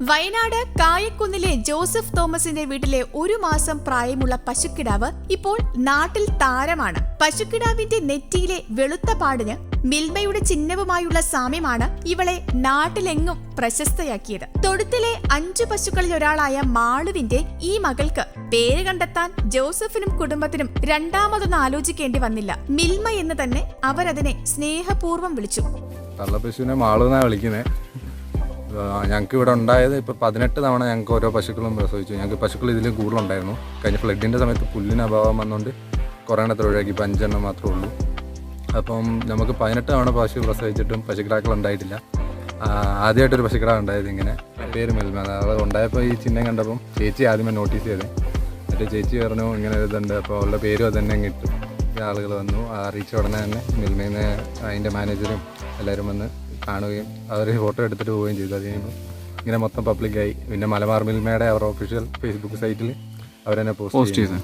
Wayanad കായക്കുന്നിലെ Joseph തോമസിന്റെ വീട്ടിലെ 1 മാസം പ്രായമുള്ള പശുക്കിടാവ് ഇപ്പോൾ നാട്ടിൽ താരമാണ്. പശുക്കിടാവിന്റെ നെറ്റിയിലെ വെളുത്ത പാടിന് മിൽമയുടെ ചിഹ്നവുമായുള്ള സാമ്യമാണ് ഇവളെ നാട്ടിലെങ്ങും പ്രശസ്തയാക്കിയത്. തൊഴുത്തിലെ 5 പശുക്കളിൽ ഒരാളായ മാളുവിന്റെ ഈ മകൾക്ക് പേര് കണ്ടെത്താൻ ജോസഫിനും കുടുംബത്തിനും രണ്ടാമതൊന്നും ആലോചിക്കേണ്ടി വന്നില്ല. മിൽമ എന്ന് തന്നെ അവരതിനെ സ്നേഹപൂർവ്വം വിളിച്ചു. തള്ളപ്പശുവിനെ മാളുന്നാ വിളിക്കുന്നത്. ഞങ്ങൾക്ക് ഇവിടെ ഉണ്ടായത് ഇപ്പോൾ 18 തവണ ഞങ്ങൾക്ക് ഓരോ പശുക്കളും പ്രസവിച്ചു. ഞങ്ങൾക്ക് പശുക്കൾ ഇതിൽ കൂടുതലുണ്ടായിരുന്നു. കഴിഞ്ഞ ഫ്ലഡിൻ്റെ സമയത്ത് പുല്ലിന് അഭാവം വന്നുകൊണ്ട് കുറേ എണ്ണത്തിൽ ഒഴിവാക്കി. ഇപ്പോൾ 5 എണ്ണം മാത്രമേ ഉള്ളൂ. അപ്പം നമുക്ക് 18 തവണ പശു പ്രസവിച്ചിട്ടും പശുക്കിടാക്കൾ ഉണ്ടായിട്ടില്ല. ആദ്യമായിട്ടൊരു പശുക്കിടാവ് ഉണ്ടായത് ഇങ്ങനെ. പേര് മിൽമ. അത് ഉണ്ടായപ്പോൾ ഈ ചിഹ്നം കണ്ടപ്പം ചേച്ചി ആദ്യമേ നോട്ടീസ് ചെയ്തേ. എന്നിട്ട് ചേച്ചി പറഞ്ഞു ഇങ്ങനെ ഇതുണ്ട്, അപ്പോൾ അവളുടെ പേരും അത് തന്നെ കിട്ടും. ആളുകൾ വന്നു, അറിയിച്ച ഉടനെ തന്നെ മിൽമയിൽ നിന്ന് അതിൻ്റെ മാനേജറും എല്ലാവരും വന്ന് കാണുകയും അവർ ഫോട്ടോ എടുത്തിട്ട് പോവുകയും ചെയ്തു. അത് കഴിയുമ്പോൾ ഇങ്ങനെ മൊത്തം പബ്ലിക്കായി. പിന്നെ മലബാർ മിൽമയുടെ അവർ ഒഫീഷ്യൽ ഫേസ്ബുക്ക് സൈറ്റിൽ അവരെന്നെ പോസ്റ്റ് ചെയ്തു.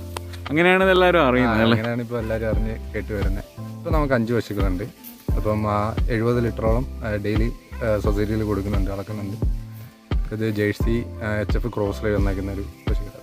അങ്ങനെയാണ് എല്ലാവരും അറിയുന്നത്. അങ്ങനെയാണ് ഇപ്പോൾ എല്ലാവരും അറിഞ്ഞ് കേട്ട് വരുന്നത്. ഇപ്പോൾ നമുക്ക് 5 പശുക്കളുണ്ട്. അപ്പം 70 ലിറ്ററോളം ഡെയിലി സൊസൈറ്റിയിൽ കൊടുക്കുന്നുണ്ട്, അളക്കുന്നുണ്ട്. ഇത് ജേഴ്സി HF ക്രോസിൽ വന്നേക്കുന്ന ഒരു പശുക്കളാണ്.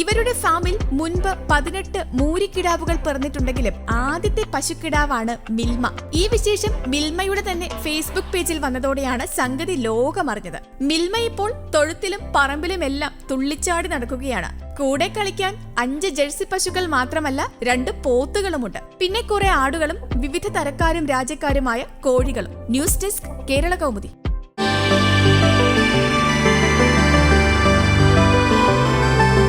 ഇവരുടെ ഫാമിൽ മുൻപ് 18 മൂരിക്കിടാവുകൾ പിറന്നിട്ടുണ്ടെങ്കിലും ആദ്യത്തെ പശുക്കിടാവാണ് മിൽമ. ഈ വിശേഷം മിൽമയുടെ തന്നെ ഫേസ്ബുക്ക് പേജിൽ വന്നതോടെയാണ് സംഗതി ലോകമറിഞ്ഞത്. മിൽമ ഇപ്പോൾ തൊഴുത്തിലും പറമ്പിലുമെല്ലാം തുള്ളിച്ചാടി നടക്കുകയാണ്. കൂടെ കളിക്കാൻ 5 ജേഴ്സി പശുക്കൾ മാത്രമല്ല 2 പോത്തുകളുമുണ്ട്. പിന്നെ കുറെ ആടുകളും വിവിധ തരക്കാരും രാജ്യക്കാരുമായ കോഴികളും. News desk, Kerala Kaumudi.